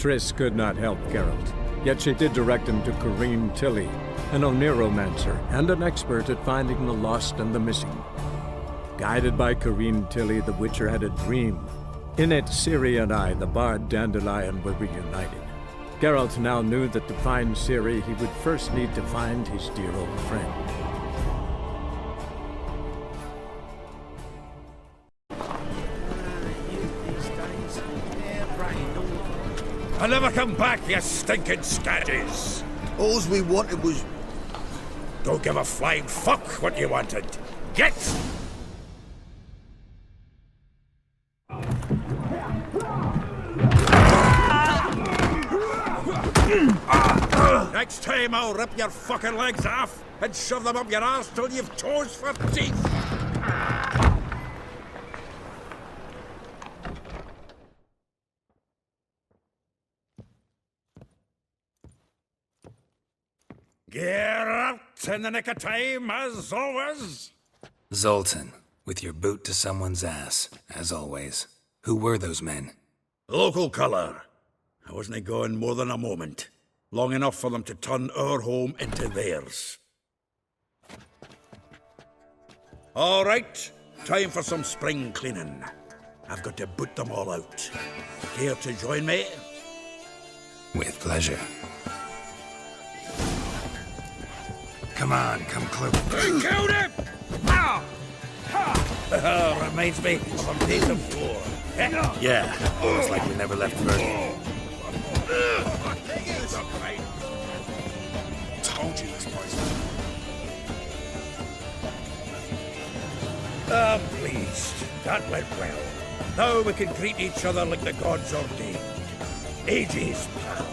Triss could not help Geralt, yet she did direct him to Corrine Tilly, an Oniromancer and an expert at finding the lost and the missing. Guided by Corrine Tilly, the Witcher had a dream. In it, Ciri and I, the bard Dandelion, were reunited. Geralt now knew that to find Ciri, he would first need to find his dear old friend. I'll never come back, you stinking scatties! All we wanted was... Don't give a flying fuck what you wanted. Get! Next time I'll rip your fucking legs off and shove them up your arse till you've toes for teeth! Geralt, in the nick of time, as always. Zoltan, with your boot to someone's ass, as always. Who were those men? Local colour. I wasn't gone more than a moment. Long enough for them to turn our home into theirs. All right, time for some spring cleaning. I've got to boot them all out. Care to join me? With pleasure. Come on, come close. Killed him! Ah! Reminds me of a piece of floor. Yeah, it's like we never left Verdun. Told you this place. I'm pleased. That went well. Now we can greet each other like the gods ordained. Ages, pal.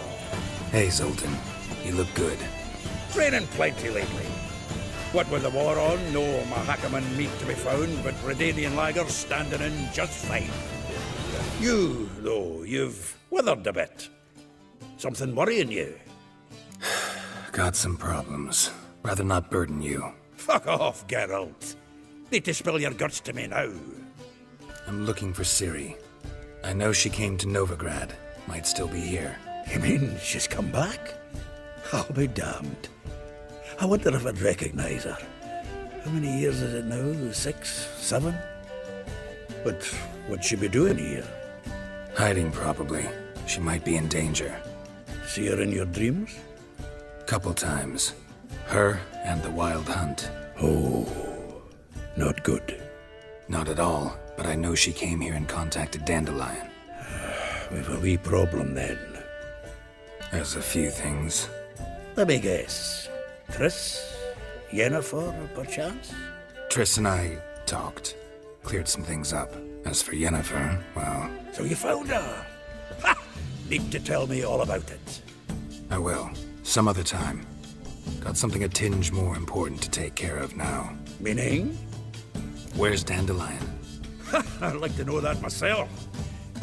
Hey, Zoltan. You look good. Training plenty lately. What with the war on, no Mahakaman meat to be found, but Redanian lagers standing in just fine. You, though, you've withered a bit. Something worrying you? Got some problems. Rather not burden you. Fuck off, Geralt. Need to spill your guts to me now. I'm looking for Ciri. I know she came to Novigrad. Might still be here. You mean she's come back? I'll be damned. I wonder if I'd recognize her. How many years is it now? 6, 7? But what'd she be doing here? Hiding, probably. She might be in danger. See her in your dreams? Couple times. Her and the Wild Hunt. Oh, not good. Not at all, but I know she came here and contacted Dandelion. We've a wee problem then. There's a few things. Let me guess. Triss? Yennefer, perchance? Triss and I talked. Cleared some things up. As for Yennefer, well... So you found her? Ha! Need to tell me all about it. I will. Some other time. Got something a tinge more important to take care of now. Meaning? Where's Dandelion? I'd like to know that myself.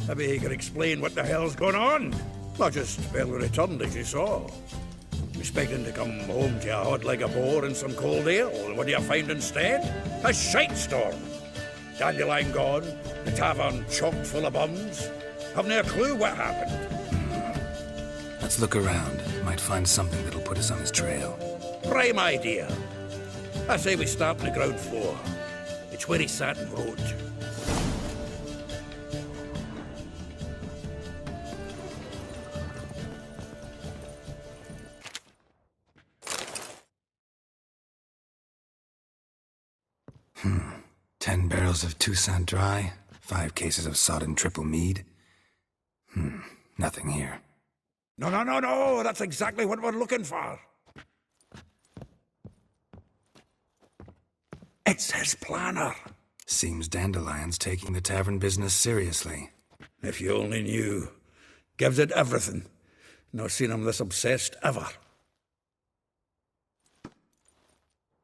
Maybe he could explain what the hell's going on. Not just barely returned, as you saw. Expecting to come home to a hot like a boar and some cold ale. What do you find instead? A shite storm. Dandelion gone, the tavern chocked full of bums. Haven't a clue what happened. Let's look around. Might find something that'll put us on his trail. Prime idea. I say we start on the ground floor. It's where he sat and wrote. Hmm. 10 barrels of Toussaint Dry, 5 cases of sodden triple mead. Nothing here. No, that's exactly what we're looking for. It's his planner. Seems Dandelion's taking the tavern business seriously. If you only knew. Gives it everything. Not seen him this obsessed ever.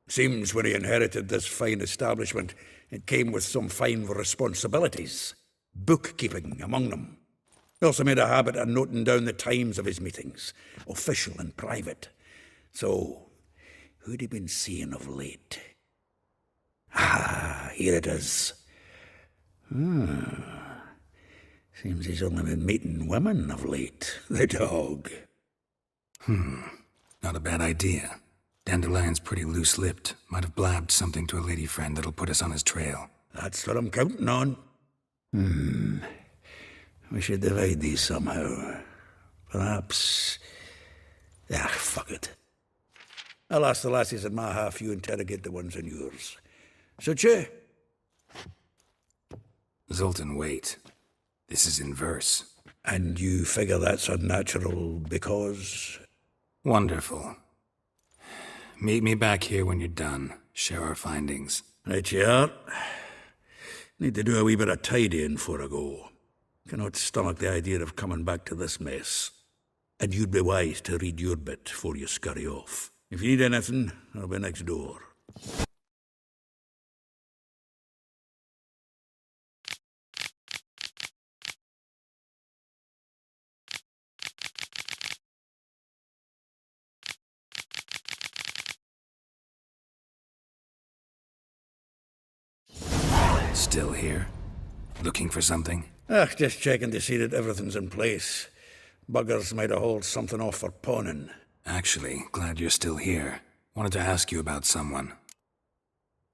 Seems when he inherited this fine establishment, it came with some fine responsibilities. Bookkeeping among them. He also made a habit of noting down the times of his meetings, official and private. So, who'd he been seeing of late? Ah, here it is. Seems he's only been meeting women of late, the dog. Not a bad idea. Dandelion's pretty loose-lipped. Might have blabbed something to a lady friend that'll put us on his trail. That's what I'm counting on. We should divide these somehow. Perhaps... fuck it. I'll ask the lassies in my half, you interrogate the ones in yours. Suche? Zoltan, wait. This is in verse. And you figure that's unnatural because... Wonderful. Meet me back here when you're done. Share our findings. Right you are. Need to do a wee bit of tidying before I go. Cannot stomach the idea of coming back to this mess. And you'd be wise to read your bit before you scurry off. If you need anything, I'll be next door. Still here? Looking for something? Just checking to see that everything's in place. Buggers might have hauled something off for pawning. Actually, glad you're still here. Wanted to ask you about someone.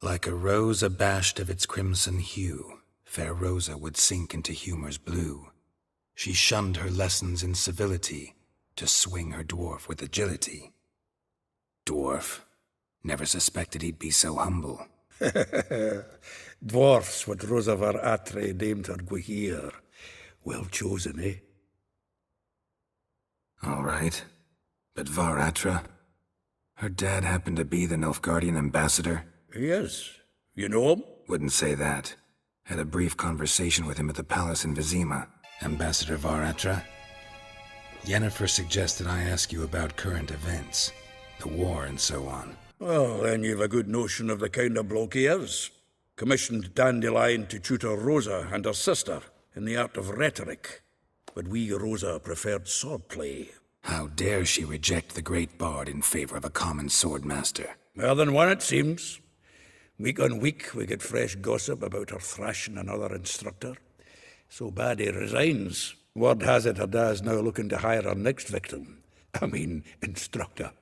Like a rose abashed of its crimson hue, fair Rosa would sink into humor's blue. She shunned her lessons in civility, to swing her dwarf with agility. Dwarf? Never suspected he'd be so humble. Dwarfs what Rosa var Atre named her Gwaihir. Well chosen, eh? All right. But Var-Atra? Her dad happened to be the Nilfgaardian ambassador? He is. You know him? Wouldn't say that. Had a brief conversation with him at the palace in Vizima. Ambassador Var-Atra? Yennefer suggested I ask you about current events. The war and so on. Well, then you've a good notion of the kind of bloke he is. Commissioned Dandelion to tutor Rosa and her sister in the art of rhetoric. But we, Rosa, preferred swordplay. How dare she reject the great bard in favor of a common swordmaster? Well, then one it seems. Week on week, we get fresh gossip about her thrashing another instructor. So bad he resigns. Word has it her dad's now looking to hire her next victim. Instructor.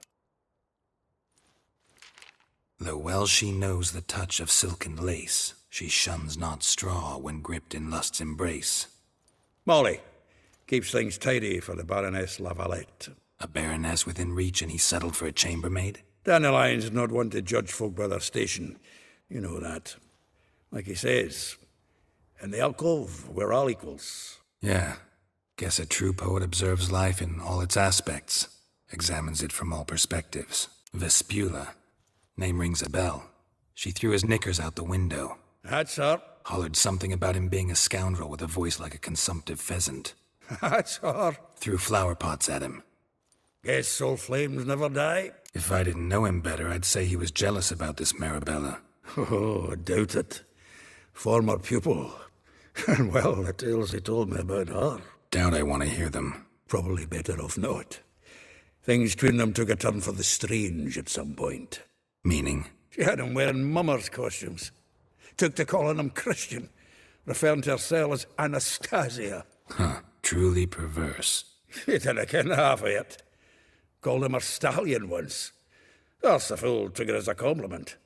Though well she knows the touch of silken lace, she shuns not straw when gripped in lust's embrace. Molly. Keeps things tidy for the Baroness Lavalette. A baroness within reach and he settled for a chambermaid? Dandelion's not one to judge folk by their station. You know that. Like he says, in the alcove, we're all equals. Yeah. Guess a true poet observes life in all its aspects. Examines it from all perspectives. Vespula. Name rings a bell. She threw his knickers out the window. That's her. Hollered something about him being a scoundrel with a voice like a consumptive pheasant. That's her. Threw flower pots at him. Guess soul flames never die. If I didn't know him better, I'd say he was jealous about this Marabella. Oh, I doubt it. Former pupil. And well, the tales he told me about her. Doubt I want to hear them. Probably better off not. Things between them took a turn for the strange at some point. Meaning? She had him wearing mummers' costumes. Took to calling him Christian, referring to herself as Anastasia. Huh. Truly perverse. You didn't ken half of it. Called him her stallion once. That's the fool took it as a compliment.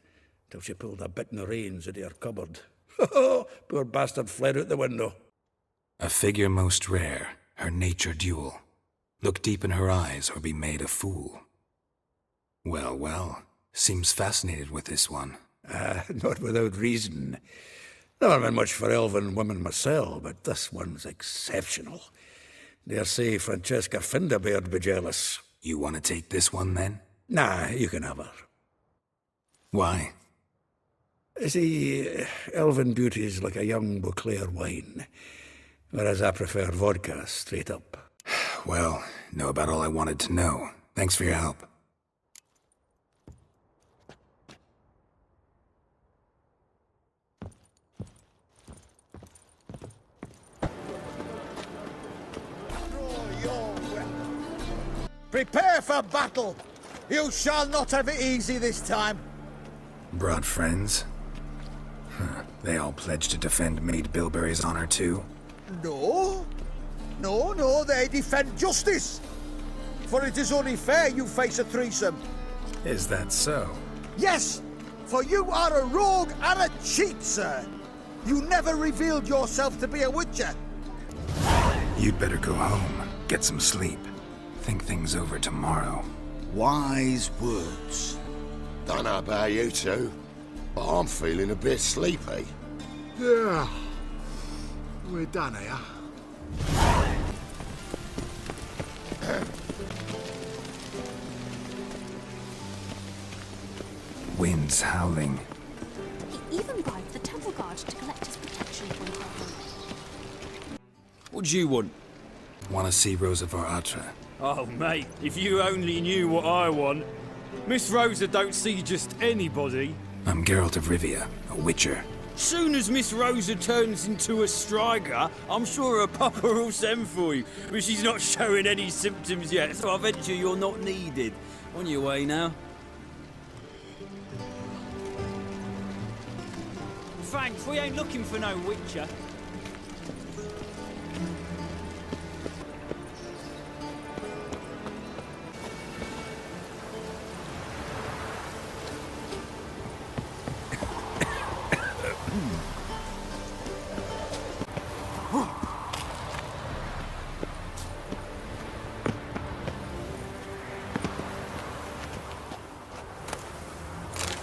Till she pulled a bit in the reins into her cupboard. Poor bastard fled out the window. A figure most rare, her nature dual. Look deep in her eyes or be made a fool. Well, well. Seems fascinated with this one. Not without reason. Never been much for elven women myself, but this one's exceptional. Dare say Francesca Findabair'd be jealous. You want to take this one, then? Nah, you can have her. Why? See, elven beauty's like a young Beauclair wine, whereas I prefer vodka straight up. Well, know about all I wanted to know. Thanks for your help. Prepare for battle! You shall not have it easy this time! Brought friends? Huh. They all pledged to defend Maid Bilberry's honor too? No. No, they defend justice. For it is only fair you face a threesome. Is that so? Yes, for you are a rogue and a cheat, sir. You never revealed yourself to be a witcher. You'd better go home, get some sleep. Think things over tomorrow. Wise words. Don't know about you two, but I'm feeling a bit sleepy. Yeah. We're done here. Wind's howling. He even bribed the temple guard to collect his protection when he got home. What do you want? Want to see Rosa var Atra? Oh, mate, if you only knew what I want. Miss Rosa don't see just anybody. I'm Geralt of Rivia, a witcher. Soon as Miss Rosa turns into a striker, I'm sure her papa will send for you. But she's not showing any symptoms yet, so I venture you're not needed. On your way now. Thanks, we ain't looking for no witcher.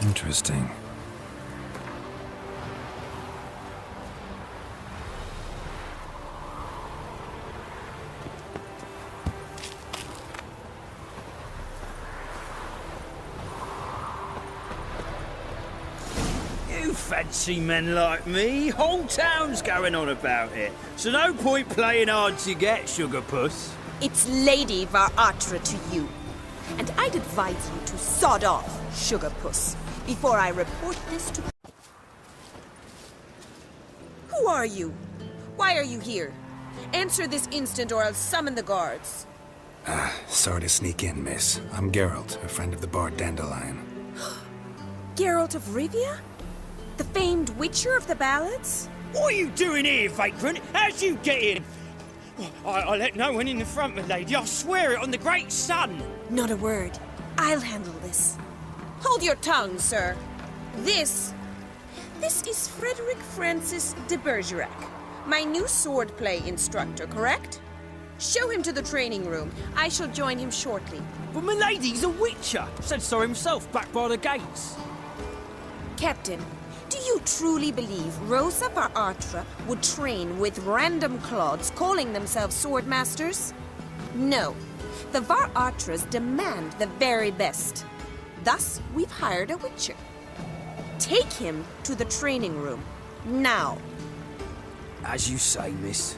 Interesting. You fancy men like me? Whole town's going on about it. So no point playing hard to get, sugar puss. It's Lady var Atra to you. And I'd advise you to sod off, sugar puss, before I report this to... Who are you? Why are you here? Answer this instant or I'll summon the guards. Sorry to sneak in, miss. I'm Geralt, a friend of the bard Dandelion. Geralt of Rivia? The famed witcher of the ballads? What are you doing here, vagrant? How'd you get in? I let no one in the front, my lady. I swear it on the great sun. Not a word. I'll handle this. Hold your tongue, sir. This is Frederick Francis de Bergerac, my new swordplay instructor, correct? Show him to the training room. I shall join him shortly. But my lady's a witcher. Said so himself back by the gates. Captain, do you truly believe Rosa var Atra would train with random clods calling themselves sword masters? No. The var Atras demand the very best. Thus, we've hired a witcher. Take him to the training room. Now. As you say, miss.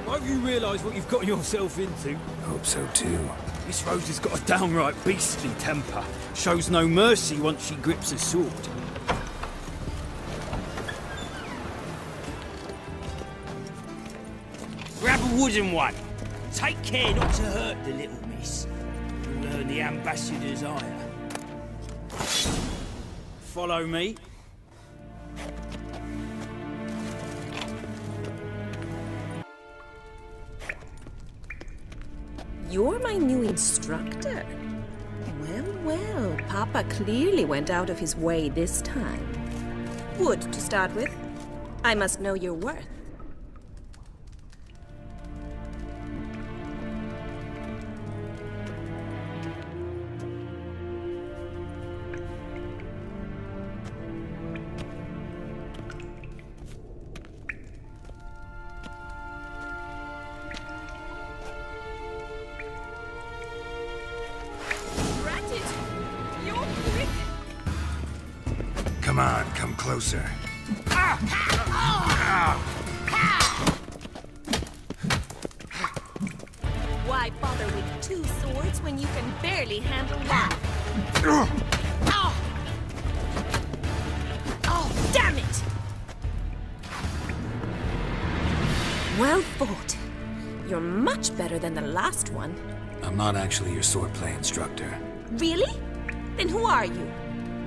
Hope you realise what you've got yourself into. Hope so too. Miss Rosa's got a downright beastly temper. Shows no mercy once she grips a sword. Grab a wooden one. Take care not to hurt the little miss. You'll earn the ambassador's ire. Follow me. You're my new instructor? Well, Papa clearly went out of his way this time. Wood, to start with. I must know your worth. Come on, come closer. Why bother with two swords when you can barely handle one? Oh, damn it! Well fought. You're much better than the last one. I'm not actually your swordplay instructor. Really? Then who are you?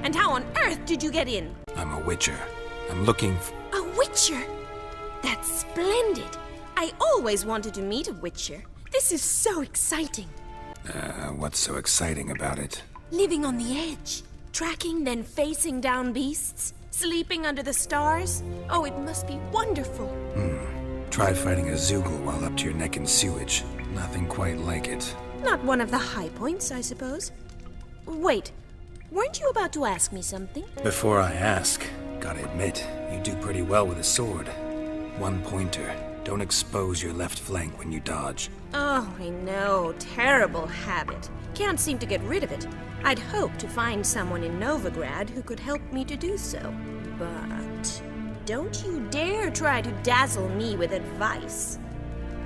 And how on earth did you get in? I'm a witcher. I'm looking A witcher? That's splendid. I always wanted to meet a witcher. This is so exciting. What's so exciting about it? Living on the edge. Tracking, then facing down beasts. Sleeping under the stars. Oh, it must be wonderful. Try fighting a Zoogle while up to your neck in sewage. Nothing quite like it. Not one of the high points, I suppose. Wait, weren't you about to ask me something? Before I ask, gotta admit, you do pretty well with a sword. One pointer. Don't expose your left flank when you dodge. Oh, I know. Terrible habit. Can't seem to get rid of it. I'd hoped to find someone in Novigrad who could help me to do so. But don't you dare try to dazzle me with advice.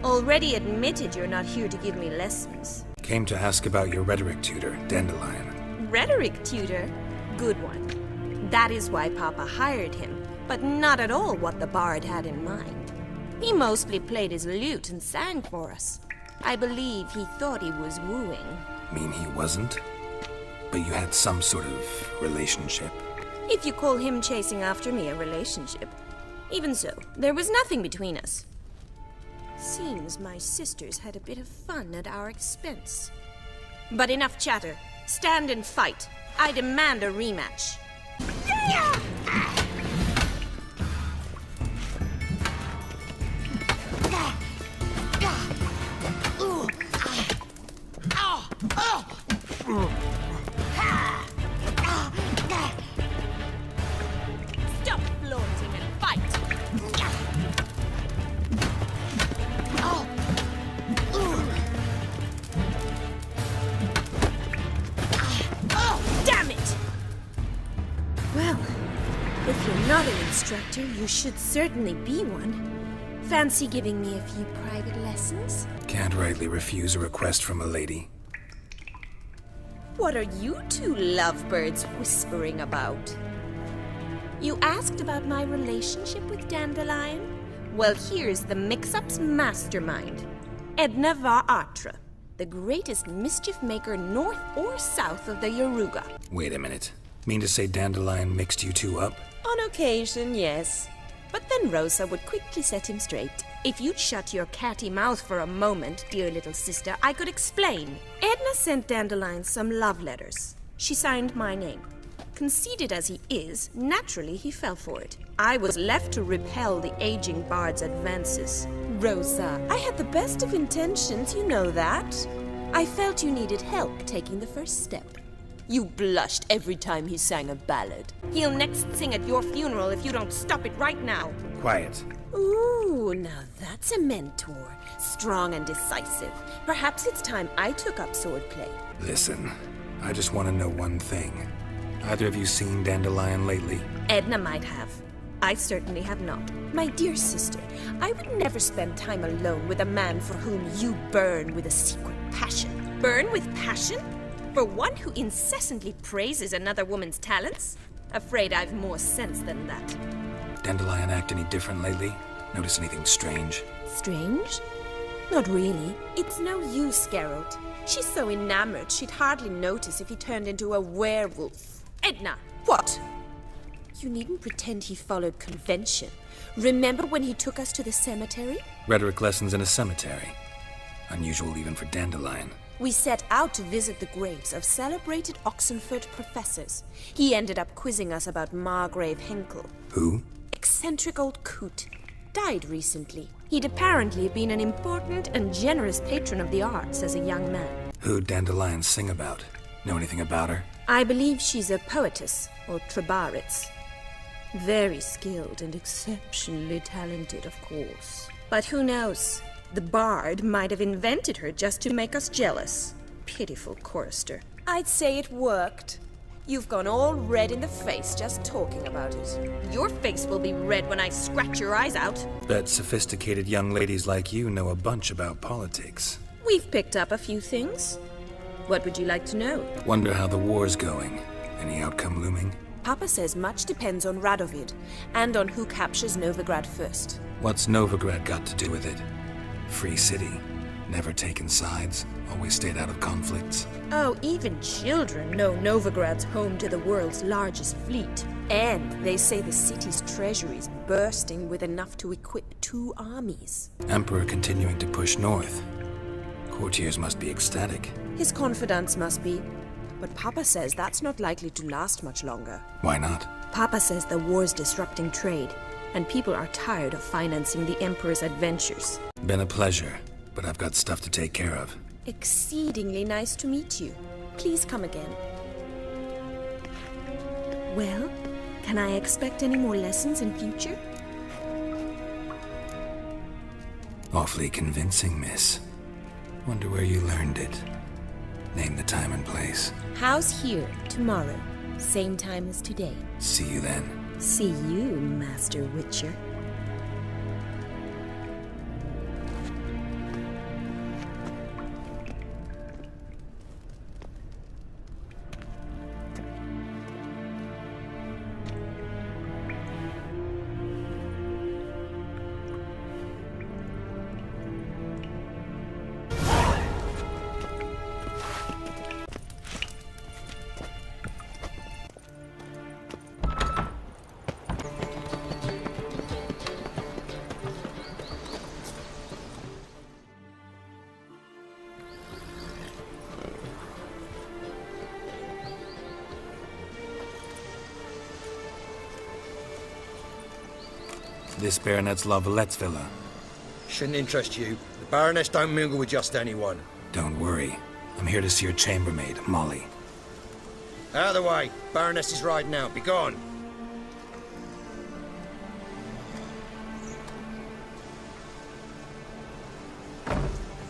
Already admitted you're not here to give me lessons. Came to ask about your rhetoric tutor, Dandelion. Rhetoric tutor? Good one. That is why Papa hired him, but not at all what the bard had in mind. He mostly played his lute and sang for us. I believe he thought he was wooing. Mean he wasn't? But you had some sort of relationship. If you call him chasing after me a relationship. Even so, there was nothing between us. Seems my sisters had a bit of fun at our expense. But enough chatter. Stand and fight. I demand a rematch. Stop flaunting and fight! Damn it! Well, if you're not an instructor, you should certainly be one. Fancy giving me a few private lessons? Can't rightly refuse a request from a lady. What are you two lovebirds whispering about? You asked about my relationship with Dandelion? Well, here's the mix-up's mastermind. Edna var Atra, the greatest mischief maker north or south of the Yaruga. Wait a minute. Mean to say Dandelion mixed you two up? On occasion, yes. But then Rosa would quickly set him straight. If you'd shut your catty mouth for a moment, dear little sister, I could explain. Edna sent Dandelion some love letters. She signed my name. Conceited as he is, naturally he fell for it. I was left to repel the aging bard's advances. Rosa, I had the best of intentions, you know that. I felt you needed help taking the first step. You blushed every time he sang a ballad. He'll next sing at your funeral if you don't stop it right now. Quiet. Ooh, now that's a mentor. Strong and decisive. Perhaps it's time I took up swordplay. Listen, I just want to know one thing. Either of you seen Dandelion lately? Edna might have. I certainly have not. My dear sister, I would never spend time alone with a man for whom you burn with a secret passion. Burn with passion? For one who incessantly praises another woman's talents? Afraid I've more sense than that. Dandelion act any different lately? Notice anything strange? Strange? Not really. It's no use, Geralt. She's so enamored she'd hardly notice if he turned into a werewolf. Edna! What? You needn't pretend he followed convention. Remember when he took us to the cemetery? Rhetoric lessons in a cemetery. Unusual even for Dandelion. We set out to visit the graves of celebrated Oxenford professors. He ended up quizzing us about Margrave Henkel. Who? Eccentric old coot. Died recently. He'd apparently been an important and generous patron of the arts as a young man. Who'd Dandelion sing about? Know anything about her? I believe she's a poetess, or trebaritz. Very skilled and exceptionally talented, of course. But who knows? The bard might have invented her just to make us jealous. Pitiful chorister. I'd say it worked. You've gone all red in the face just talking about it. Your face will be red when I scratch your eyes out. Bet sophisticated young ladies like you know a bunch about politics. We've picked up a few things. What would you like to know? Wonder how the war's going. Any outcome looming? Papa says much depends on Radovid, and on who captures Novigrad first. What's Novigrad got to do with it? Free city. Never taken sides. Always stayed out of conflicts. Oh, even children know Novigrad's home to the world's largest fleet. And they say the city's treasury is bursting with enough to equip 2 armies. Emperor continuing to push north. Courtiers must be ecstatic. His confidants must be. But Papa says that's not likely to last much longer. Why not? Papa says the war's disrupting trade, and people are tired of financing the Emperor's adventures. Been a pleasure, but I've got stuff to take care of. Exceedingly nice to meet you. Please come again. Well, can I expect any more lessons in future? Awfully convincing, miss. Wonder where you learned it. Name the time and place. House here, tomorrow. Same time as today. See you then. See you, Master Witcher. This Baronet's La Valette's villa. Shouldn't interest you. The Baroness don't mingle with just anyone. Don't worry. I'm here to see your chambermaid, Molly. Out of the way. Baroness is riding out. Be gone.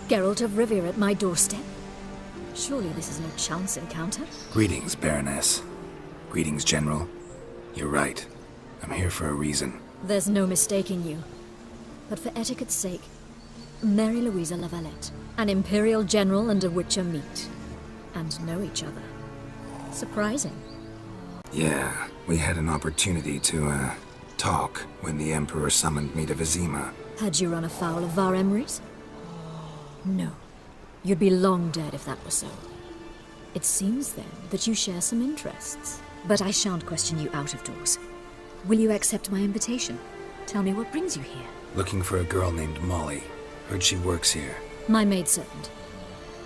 Geralt of Rivia at my doorstep? Surely this is no chance encounter? Greetings, Baroness. Greetings, General. You're right. I'm here for a reason. There's no mistaking you. But for etiquette's sake, Mary Louisa La Valette, an Imperial General and a Witcher meet. And know each other. Surprising. Yeah, we had an opportunity to, talk when the Emperor summoned me to Vizima. Had you run afoul of Var Emrys? No. You'd be long dead if that were so. It seems, then, that you share some interests. But I shan't question you out of doors. Will you accept my invitation? Tell me what brings you here. Looking for a girl named Molly. Heard she works here. My maidservant.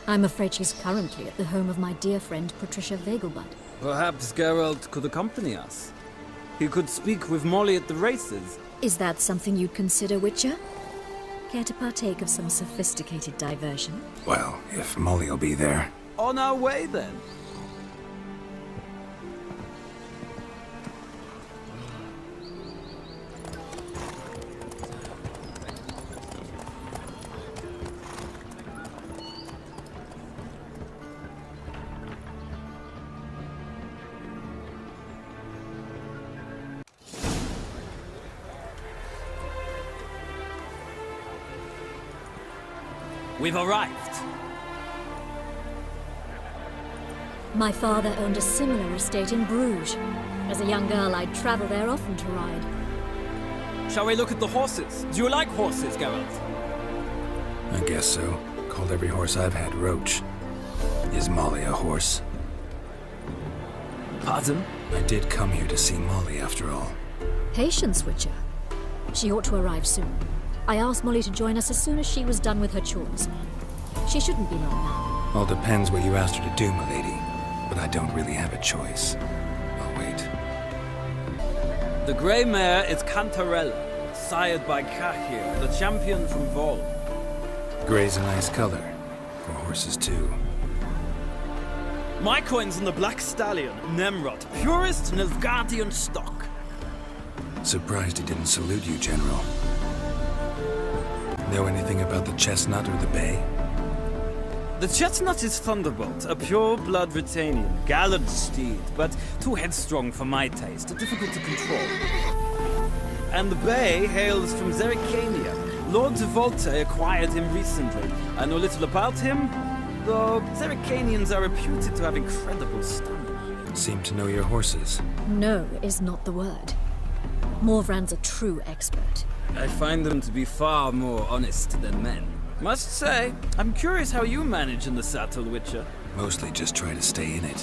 I'm afraid she's currently at the home of my dear friend Patricia Vegelbud. Perhaps Geralt could accompany us. He could speak with Molly at the races. Is that something you'd consider, Witcher? Care to partake of some sophisticated diversion? Well, if Molly'll be there. On our way, then. We've arrived. My father owned a similar estate in Bruges. As a young girl, I'd travel there often to ride. Shall we look at the horses? Do you like horses, Geralt? I guess so. Called every horse I've had Roach. Is Molly a horse? Pardon? I did come here to see Molly, after all. Patience, Witcher. She ought to arrive soon. I asked Molly to join us as soon as she was done with her chores. She shouldn't be long now. All depends what you asked her to do, milady. But I don't really have a choice. I'll wait. The grey mare is Cantarella, sired by Cahir, the champion from Vol. Grey's a nice color. For horses, too. My coin's on the Black Stallion, Nemrod, purest Nilfgaardian stock. Surprised he didn't salute you, General. Know anything about the Chestnut or the Bay? The Chestnut is Thunderbolt, a pure-blood Britannian, gallant steed, but too headstrong for my taste, difficult to control. And the Bay hails from Zerrikania. Lord Volte acquired him recently. I know little about him, though Zerrikanians are reputed to have incredible stamina. Seem to know your horses. No is not the word. Morvran's a true expert. I find them to be far more honest than men. Must say, I'm curious how you manage in the saddle, Witcher. Mostly just try to stay in it.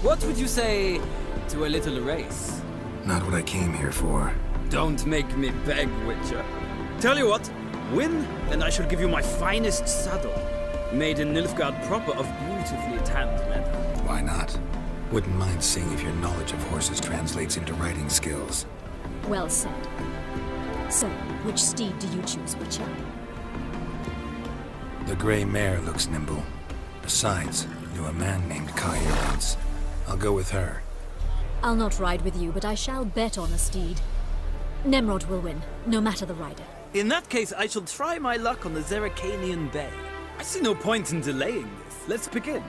What would you say to a little race? Not what I came here for. Don't make me beg, Witcher. Tell you what, win, and I shall give you my finest saddle. Made in Nilfgaard proper of beautifully tanned leather. Why not? Wouldn't mind seeing if your knowledge of horses translates into riding skills. Well said. So, which steed do you choose, Witcher? The gray mare looks nimble. Besides, knew a man named Kai here once. I'll go with her. I'll not ride with you, but I shall bet on a steed. Nemrod will win, no matter the rider. In that case, I shall try my luck on the Zeracanian Bay. I see no point in delaying this. Let's begin.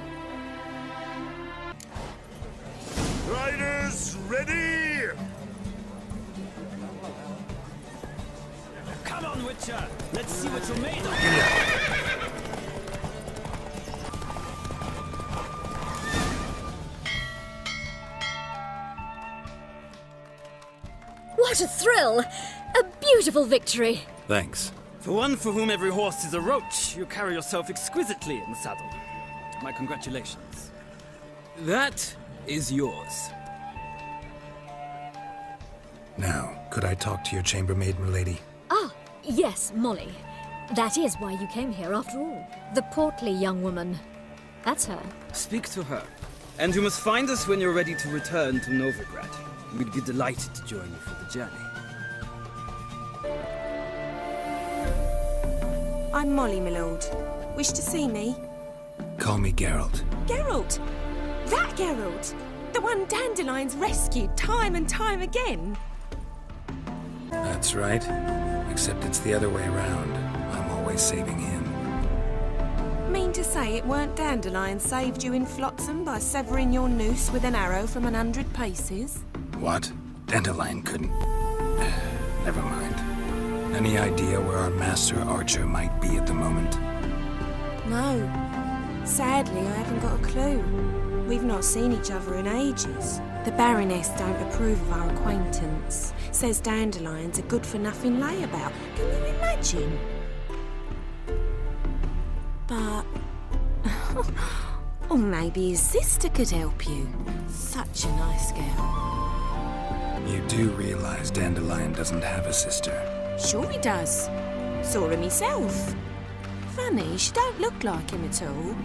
Riders, ready! Come on, Witcher! Let's see what you're made of! What a thrill! A beautiful victory! Thanks. For one for whom every horse is a roach, you carry yourself exquisitely in the saddle. My congratulations. That is yours. Now, could I talk to your chambermaid, milady? Ah, yes, Molly. That is why you came here after all. The portly young woman. That's her. Speak to her. And you must find us when you're ready to return to Novigrad. We'd be delighted to join you for the journey. I'm Molly, my lord. Wish to see me? Call me Geralt. Geralt! That Geralt! The one Dandelion's rescued time and time again! That's right. Except it's the other way around. I'm always saving him. Mean to say it weren't Dandelion saved you in Flotsam by severing your noose with an arrow from 100 paces? What? Dandelion couldn't... Never mind. Any idea where our master archer might be at the moment? No. Sadly, I haven't got a clue. We've not seen each other in ages. The Baroness don't approve of our acquaintance. Says Dandelion's a good-for-nothing layabout. Can you imagine? But... or maybe his sister could help you. Such a nice girl. You do realize Dandelion doesn't have a sister. Sure he does. Saw her myself. Funny, she don't look like him at all.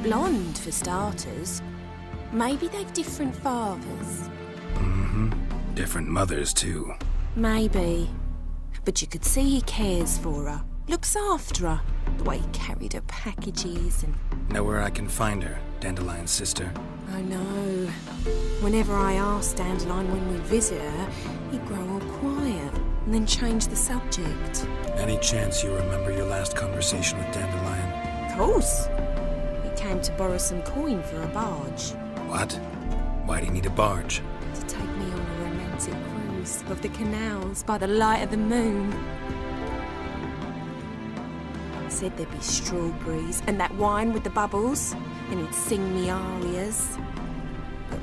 Blonde, for starters. Maybe they've different fathers. Mm-hmm. Different mothers, too. Maybe. But you could see he cares for her. Looks after her. The way he carried her packages and... Know where I can find her, Dandelion's sister? I know. Whenever I asked Dandelion when we'd visit her, he'd grow all quiet and then change the subject. Any chance you remember your last conversation with Dandelion? Of course. He came to borrow some coin for a barge. What? Why do you need a barge? To take me on a romantic cruise of the canals by the light of the moon. Said there'd be strawberries and that wine with the bubbles, and he'd sing me arias. But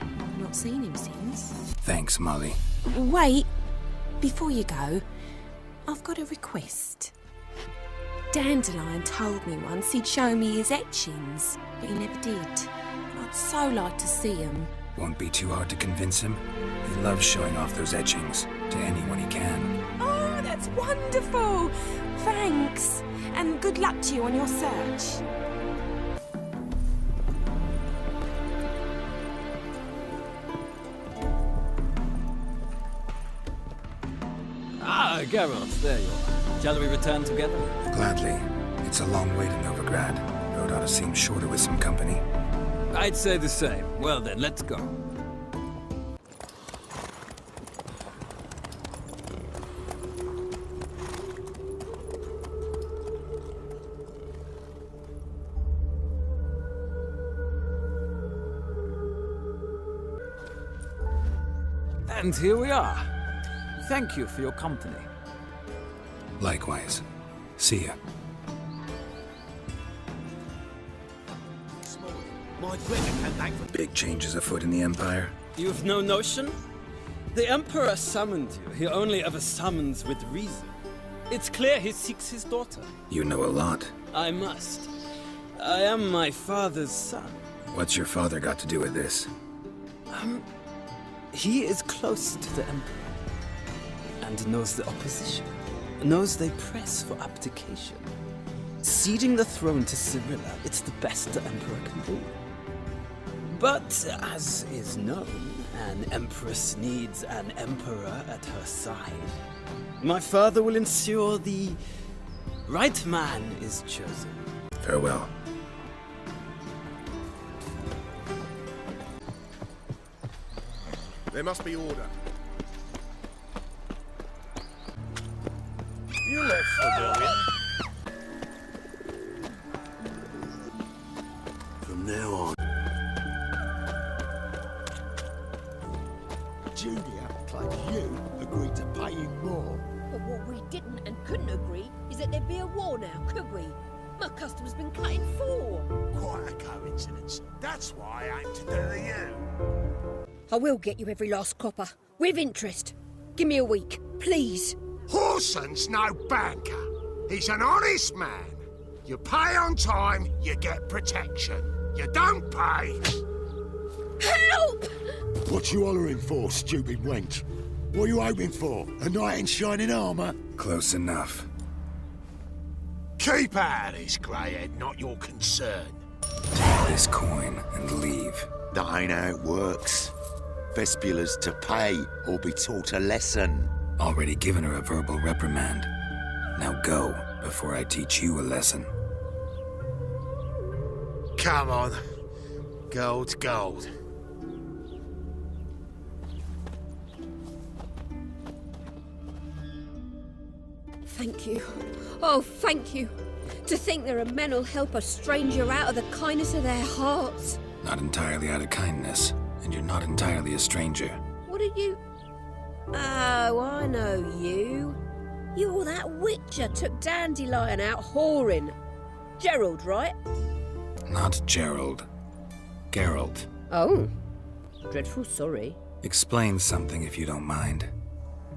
I've not seen him since. Thanks, Molly. Wait, before you go, I've got a request. Dandelion told me once he'd show me his etchings, but he never did. I'd so like to see them. Won't be too hard to convince him. He loves showing off those etchings to anyone he can. Oh, that's wonderful! Thanks, and good luck to you on your search. Ah, Geralt, there you are. Shall we return together? Gladly. It's a long way to Novigrad. Road ought to seem shorter with some company. I'd say the same. Well then, let's go. And here we are. Thank you for your company. Likewise. See ya. My brother came back from... Big changes afoot in the Empire. You've no notion? The Emperor summoned you. He only ever summons with reason. It's clear he seeks his daughter. You know a lot. I must. I am my father's son. What's your father got to do with this? He is close to the Emperor. And knows the opposition. Knows they press for abdication. Ceding the throne to Cyrilla, it's the best the Emperor can do. But, as is known, an Empress needs an Emperor at her side. My father will ensure the right man is chosen. Farewell. There must be order. You left for Berlin. From now on. Julia claims you agreed to pay him more. But what we didn't and couldn't agree is that there'd be a war now, could we? My custom's been cut in 4. Quite a coincidence. That's why I aim to do to you. I will get you every last copper, with interest. Give me a week, please. Horson's no banker. He's an honest man. You pay on time, you get protection. You don't pay. Help! What you hollering for, stupid wench? What are you hoping for? A knight in shining armour? Close enough. Keep out of this, greyhead, not your concern. Take this coin and leave. That ain't how it works. Vespula's to pay or be taught a lesson. Already given her a verbal reprimand. Now go, before I teach you a lesson. Come on. Gold's gold. Thank you. Oh, thank you. To think there are men who'll help a stranger out of the kindness of their hearts. Not entirely out of kindness, and you're not entirely a stranger. What are you... Oh, I know you. You're that witcher took Dandelion out whoring. Gerald, right? Not Gerald. Geralt. Oh. Dreadful sorry. Explain something if you don't mind.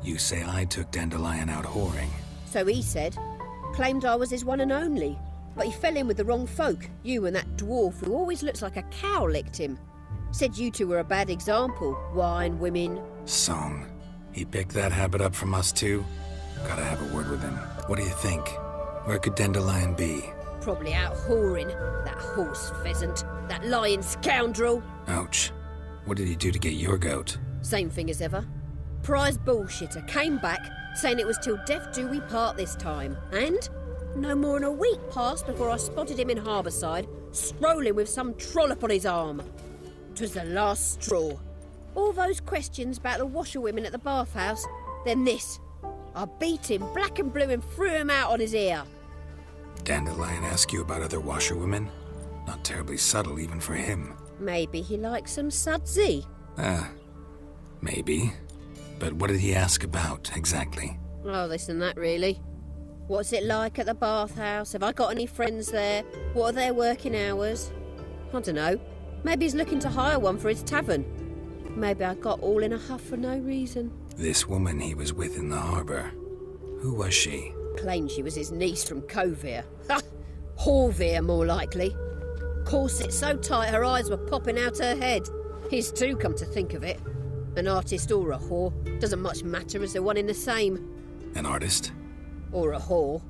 You say I took Dandelion out whoring. So he said. Claimed I was his one and only. But he fell in with the wrong folk. You and that dwarf who always looks like a cow licked him. Said you two were a bad example. Wine, women. Song. He picked that habit up from us too? Gotta have a word with him. What do you think? Where could Dandelion be? Probably out whoring. That horse pheasant. That lying scoundrel. Ouch. What did he do to get your goat? Same thing as ever. Prize bullshitter came back saying it was till death do we part this time. And no more than a week passed before I spotted him in Harbourside, strolling with some trollop on his arm. 'Twas the last straw. All those questions about the washerwomen at the bathhouse, then this. I beat him black and blue and threw him out on his ear. Dandelion ask you about other washerwomen? Not terribly subtle even for him. Maybe he likes some sudsy. Maybe. But what did he ask about, exactly? Oh, this and that, really. What's it like at the bathhouse? Have I got any friends there? What are their working hours? I don't know. Maybe he's looking to hire one for his tavern. Maybe I got all in a huff for no reason. This woman he was with in the harbour. Who was she? Claimed she was his niece from Kovir. Ha! Horvir, more likely. Corset so tight her eyes were popping out her head. His too, come to think of it. An artist or a whore. Doesn't much matter as they're one in the same. An artist? Or a whore.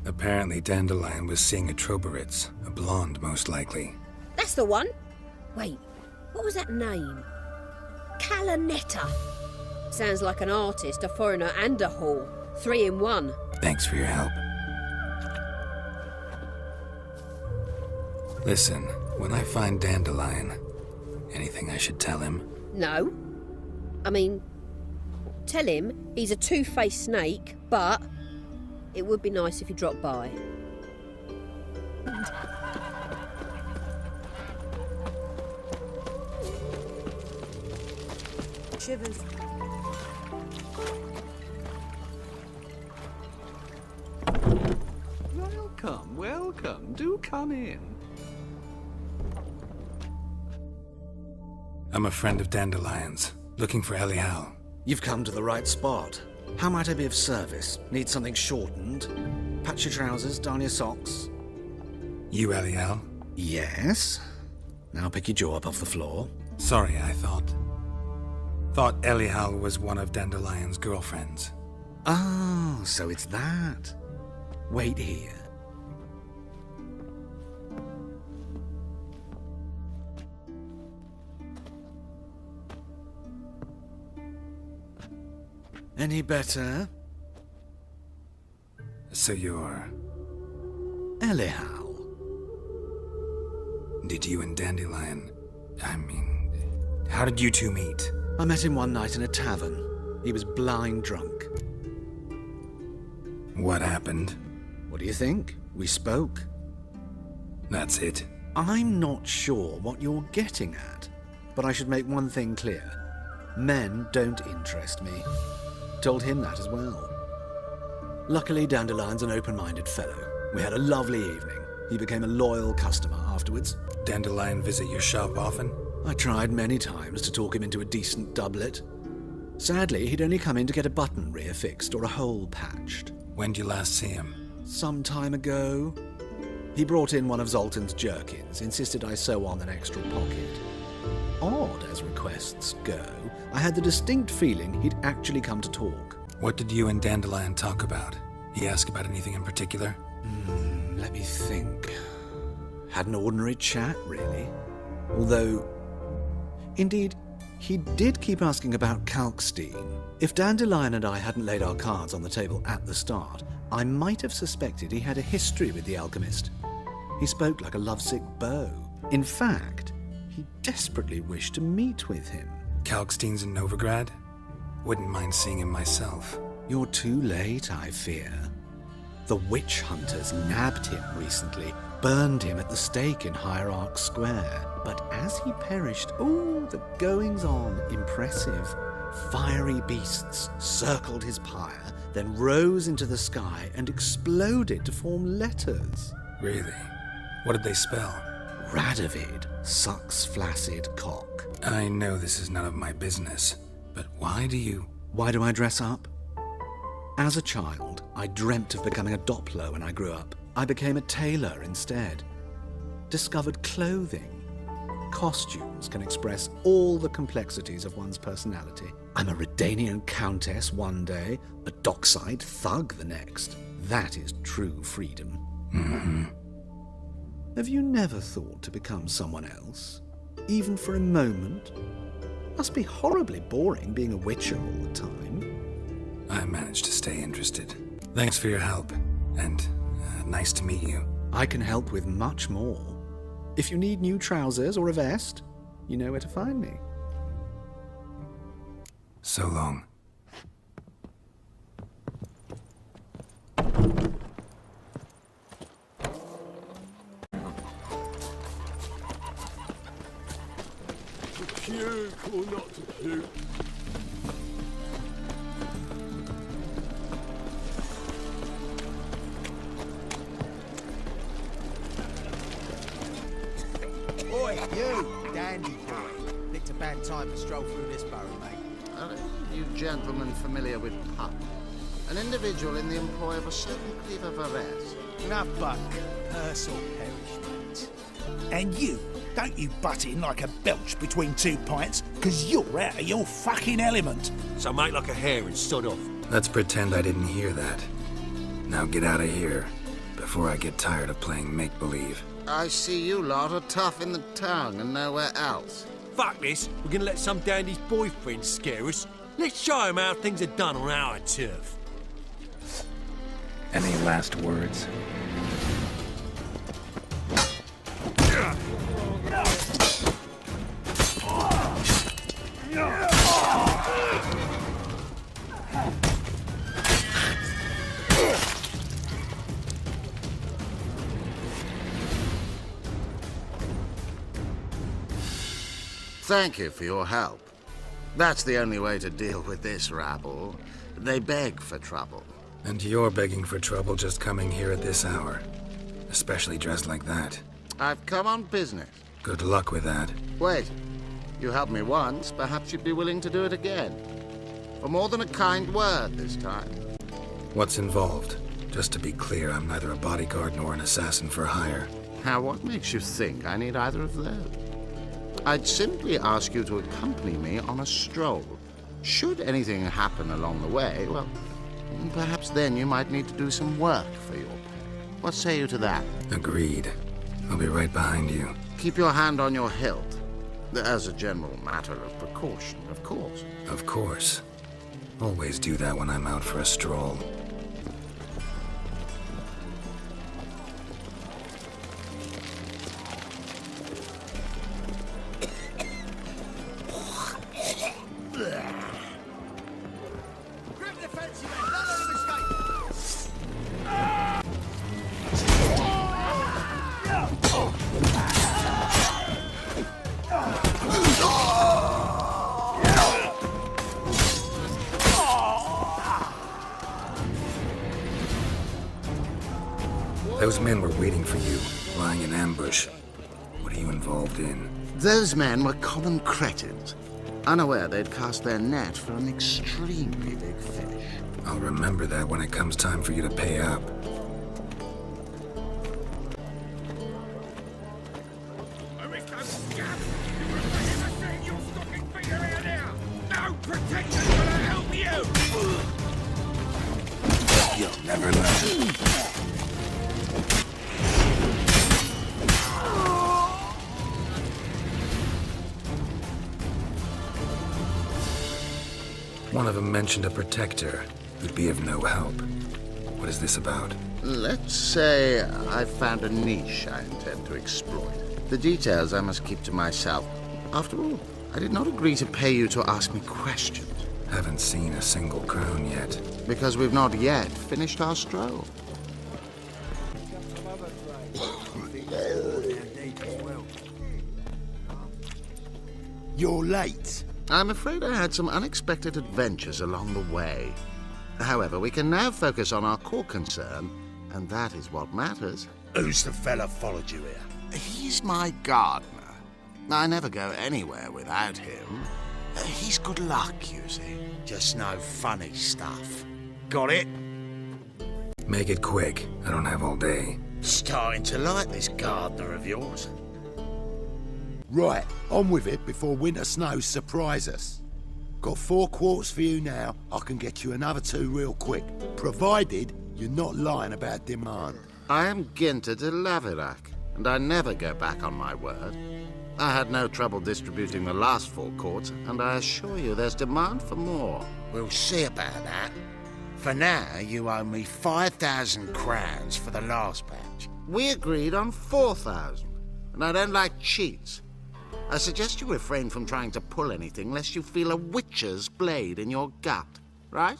Apparently Dandelion was seeing a Troberitz. A blonde, most likely. That's the one. Wait, what was that name? Calanetta. Sounds like an artist, a foreigner and a whore. 3 in 1. Thanks for your help. Listen, when I find Dandelion, anything I should tell him? No. I mean, tell him he's a two-faced snake, but it would be nice if he dropped by. Shivers. Welcome, welcome. Do come in. I'm a friend of Dandelion's, looking for Elial. You've come to the right spot. How might I be of service? Need something shortened? Patch your trousers, darn your socks. You, Elial? Yes. Now pick your jaw up off the floor. Sorry, I thought Elial was one of Dandelion's girlfriends. Oh, so it's that. Wait here. Any better? So you're... Elial. Did you and Dandelion... how did you two meet? I met him one night in a tavern. He was blind drunk. What happened? What do you think? We spoke. That's it. I'm not sure what you're getting at, but I should make one thing clear. Men don't interest me. Told him that as well. Luckily, Dandelion's an open-minded fellow. We had a lovely evening. He became a loyal customer afterwards. Dandelion visit your shop often? I tried many times to talk him into a decent doublet. Sadly, he'd only come in to get a button rear fixed or a hole patched. When did you last see him? Some time ago. He brought in one of Zoltan's jerkins, insisted I sew on an extra pocket. Odd as requests go, I had the distinct feeling he'd actually come to talk. What did you and Dandelion talk about? He asked about anything in particular? Let me think. Had an ordinary chat, really. Although, indeed, he did keep asking about Kalkstein. If Dandelion and I hadn't laid our cards on the table at the start, I might have suspected he had a history with the alchemist. He spoke like a lovesick beau. In fact, he desperately wished to meet with him. Kalkstein's in Novigrad? Wouldn't mind seeing him myself. You're too late, I fear. The witch hunters nabbed him recently, burned him at the stake in Hierarch Square. But as he perished, the goings-on, impressive. Fiery beasts circled his pyre, then rose into the sky and exploded to form letters. Really? What did they spell? Radovid, sucks flaccid cock. I know this is none of my business, but why do I dress up? As a child, I dreamt of becoming a Doppler when I grew up. I became a tailor instead. Discovered clothing. Costumes can express all the complexities of one's personality. I'm a Redanian countess one day, a dockside thug the next. That is true freedom. Mm-hmm. Have you never thought to become someone else? Even for a moment? Must be horribly boring being a witcher all the time. I managed to stay interested. Thanks for your help, and nice to meet you. I can help with much more. If you need new trousers or a vest, you know where to find me. So long. Puke or not to puke? Oi, you, dandy boy. Picked a bad time to stroll through this borough, mate. Are you gentlemen familiar with Puck? An individual in the employ of a certain Cleaver Varese. Enough buck. Curse or perish, mate. And you, don't you butt in like a belch between 2 pints, because you're out of your fucking element. So make like a hare and sod off. Let's pretend I didn't hear that. Now get out of here, before I get tired of playing make-believe. I see you lot are tough in the tongue and nowhere else. Fuck this, we're gonna let some dandy's boyfriend scare us. Let's show him how things are done on our turf. Any last words? Thank you for your help. That's the only way to deal with this rabble. They beg for trouble. And you're begging for trouble just coming here at this hour. Especially dressed like that. I've come on business. Good luck with that. Wait. You helped me once, perhaps you'd be willing to do it again. for more than a kind word this time. What's involved? Just to be clear, I'm neither a bodyguard nor an assassin for hire. Now, what makes you think I need either of those? I'd simply ask you to accompany me on a stroll. Should anything happen along the way, well, perhaps then you might need to do some work for your pay. What say you to that? Agreed. I'll be right behind you. Keep your hand on your hilt. As a general matter of precaution, of course. Of course. Always do that when I'm out for a stroll. Those men were waiting for you, lying in ambush. What are you involved in? Those men were common cretins, unaware they'd cast their net for an extremely big fish. I'll remember that when it comes time for you to pay up. You'll never learn. One of them mentioned a protector who'd be of no help. What is this about? Let's say I've found a niche I intend to exploit. The details I must keep to myself. After all, I did not agree to pay you to ask me questions. Haven't seen a single crown yet. Because we've not yet finished our stroll. You're late. I'm afraid I had some unexpected adventures along the way. However, we can now focus on our core concern, and that is what matters. Who's the fella followed you here? He's my gardener. I never go anywhere without him. He's good luck, you see. Just no funny stuff. Got it? Make it quick. I don't have all day. Starting to like this gardener of yours. Right, on with it before winter snows surprise us. Got 4 quarts for you now. I can get you another 2 real quick, provided you're not lying about demand. I am Ginter de Laverack, and I never go back on my word. I had no trouble distributing the last 4 quarts, and I assure you there's demand for more. We'll see about that. For now, you owe me 5,000 crowns for the last batch. We agreed on 4,000, and I don't like cheats. I suggest you refrain from trying to pull anything lest you feel a witcher's blade in your gut, right?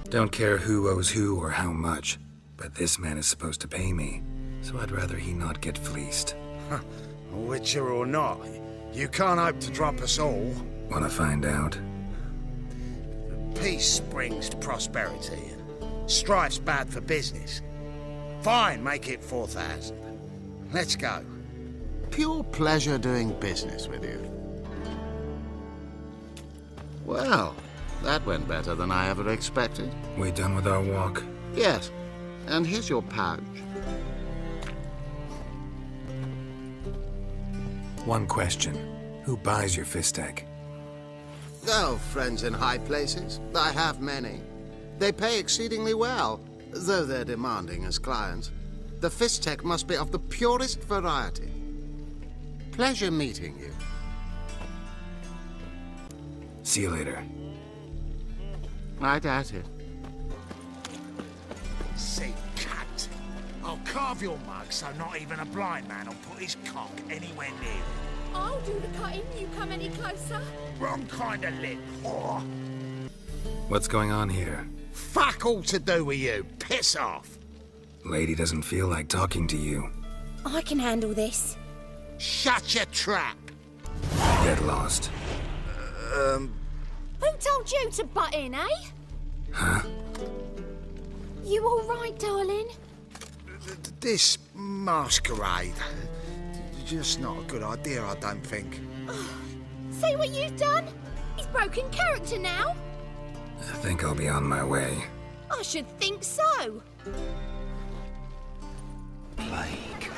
Don't care who owes who or how much, but this man is supposed to pay me, so I'd rather he not get fleeced. Witcher or not, you can't hope to drop us all. Wanna find out? Peace brings prosperity, and strife's bad for business. Fine, make it 4,000. Let's go. Pure pleasure doing business with you. Well, that went better than I ever expected. We done with our walk? Yes, and here's your pouch. One question. Who buys your Fistek? Oh, friends in high places. I have many. They pay exceedingly well, though they're demanding as clients. The Fistek must be of the purest variety. Pleasure meeting you. See you later. I doubt it. See, cunt. I'll carve your mug so not even a blind man will put his cock anywhere near it. I'll do the cutting, you come any closer. Wrong kind of lip, whore. What's going on here? Fuck all to do with you. Piss off. Lady doesn't feel like talking to you. I can handle this. Shut your trap. Get lost. Who told you to butt in, eh? Huh? You all right, darling? This masquerade. Just not a good idea, I don't think. See what you've done? He's broken character now. I think I'll be on my way. I should think so. Plague.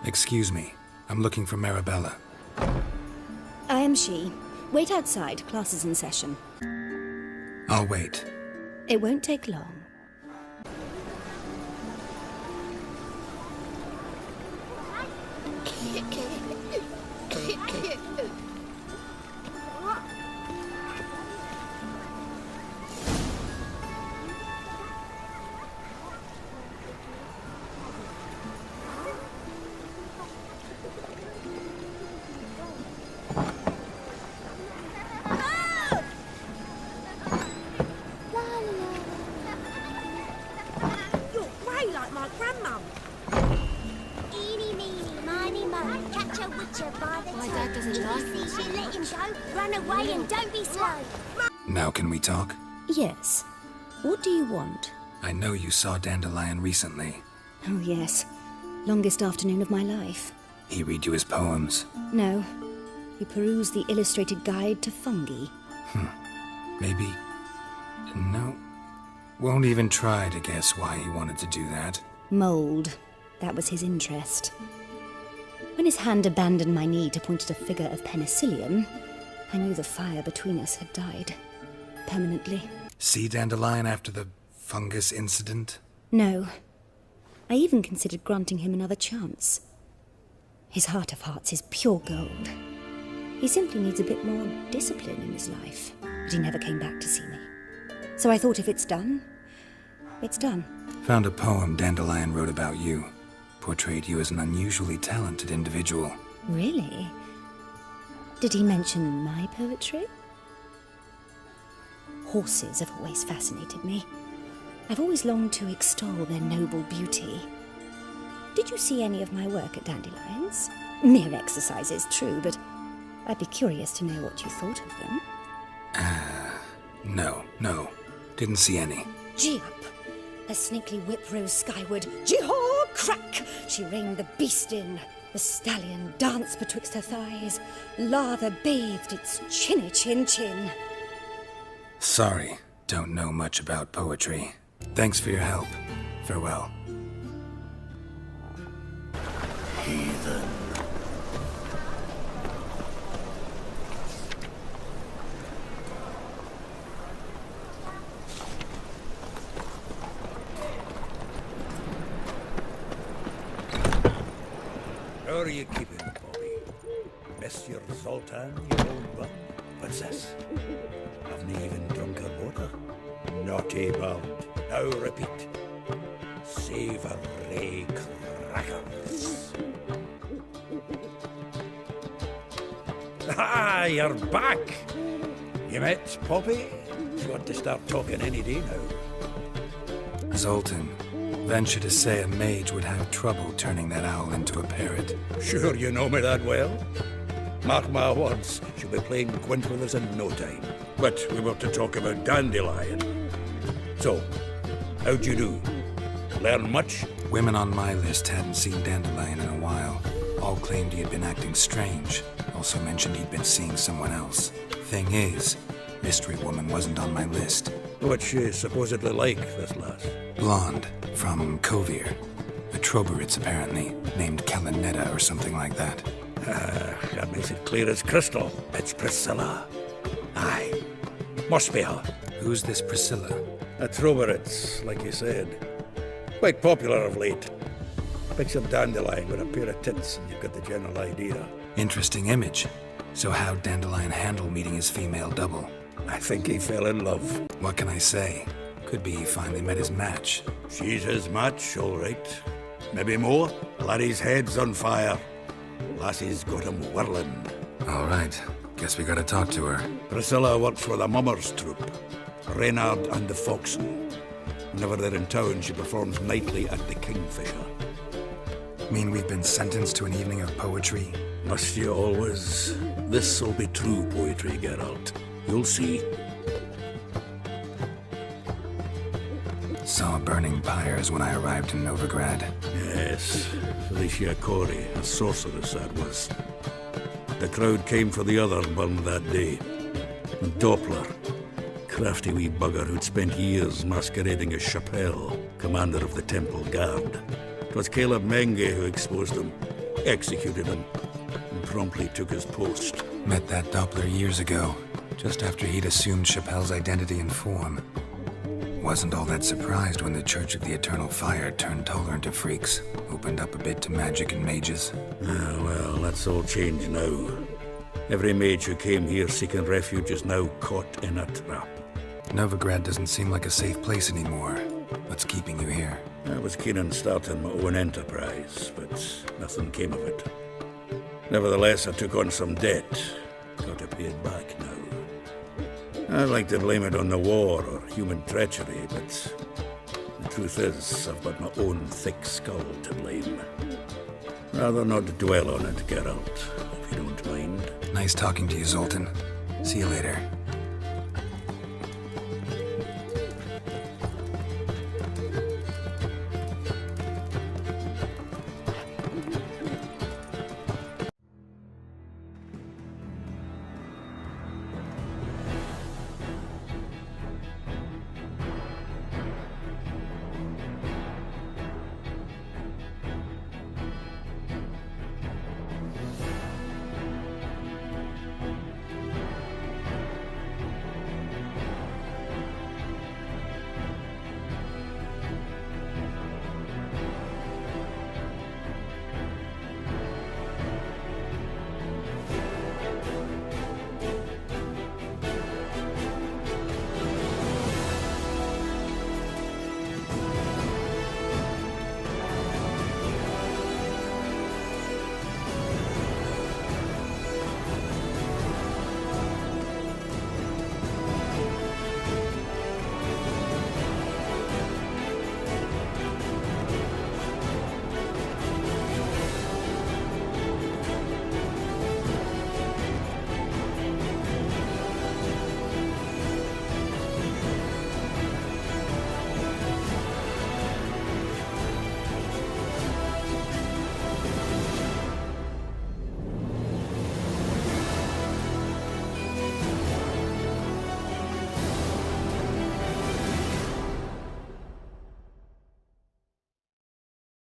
Excuse me. I'm looking for Marabella. I am she. Wait outside. Class is in session. I'll wait. It won't take long. You're grey like my grandmum. Eeny, meeny, miny, mo. Catch a witcher by the My toe. dad doesn't like me so Easy, let him much. go. Run away and don't be slow. Now can we talk? Yes. What do you want? I know you saw Dandelion recently. Oh, yes. Longest afternoon of my life. He read you his poems. No. He perused the illustrated guide to fungi. Maybe... No. Won't even try to guess why he wanted to do that. Mold. That was his interest. When his hand abandoned my knee to point at a figure of penicillium, I knew the fire between us had died. Permanently. See Dandelion after the fungus incident? No. I even considered granting him another chance. His heart of hearts is pure gold. He simply needs a bit more discipline in his life. But he never came back to see me. So I thought if it's done, it's done. Found a poem Dandelion wrote about you. Portrayed you as an unusually talented individual. Really? Did he mention my poetry? Horses have always fascinated me. I've always longed to extol their noble beauty. Did you see any of my work at Dandelions? Mere exercises, true, but I'd be curious to know what you thought of them. No. Didn't see any. Gee up! A snakely whip rose skyward. Gee-haw! Crack! She reined the beast in. The stallion danced betwixt her thighs. Lather bathed its chinny chin. Sorry, don't know much about poetry. Thanks for your help. Farewell. Heathen. How are you keeping, Bobby? Monsieur Zoltan, your old bud? What's this? Haven't even drunk her water? Naughty bound. Now repeat. Savoury crackers. Ah, you're back! You met Poppy? You want to start talking any day now. Zoltan, venture to say a mage would have trouble turning that owl into a parrot. Sure you know me that well? Mark my words, she'll be playing quint with us in no time. But we were to talk about Dandelion. So, how'd you do? Learn much? Women on my list hadn't seen Dandelion in a while. All claimed he had been acting strange. Also mentioned he'd been seeing someone else. Thing is, Mystery Woman wasn't on my list. What's she supposedly like, this lass? Blonde, from Kovir. A Troberitz, apparently, named Kalinetta or something like that. That makes it clear as crystal. It's Priscilla. Aye. Must be her. Who's this Priscilla? A Troberitz, like you said. Quite popular of late. Picture Dandelion with a pair of tits and you've got the general idea. Interesting image. So how'd Dandelion handle meeting his female double? I think he fell in love. What can I say? Could be he finally met his match. She's his match, all right. Maybe more. Laddie's head's on fire. Lassie's got him whirling. All right. Guess we gotta talk to her. Priscilla works for the Mummers troupe. Reynard and the Foxen. Whenever they're in town, she performs nightly at the Kingfisher. Mean we've been sentenced to an evening of poetry? Must you always? This'll be true poetry, Geralt. You'll see. Saw burning pyres when I arrived in Novigrad. Yes, Felicia Corey, a sorceress that was. The crowd came for the other one that day. And Doppler, crafty wee bugger who'd spent years masquerading as Chappelle, commander of the Temple Guard. It was Caleb Menge who exposed him, executed him, and promptly took his post. Met that Doppler years ago, just after he'd assumed Chappelle's identity and form. Wasn't all that surprised when the Church of the Eternal Fire turned tolerant of freaks, opened up a bit to magic and mages. Ah, well, that's all changed now. Every mage who came here seeking refuge is now caught in a trap. Novigrad doesn't seem like a safe place anymore. What's keeping you here? I was keen on starting my own enterprise, but nothing came of it. Nevertheless, I took on some debt. Got to pay it back now. I'd like to blame it on the war or human treachery, but the truth is, I've got my own thick skull to blame. Rather not dwell on it, Geralt, if you don't mind. Nice talking to you, Zoltan. See you later.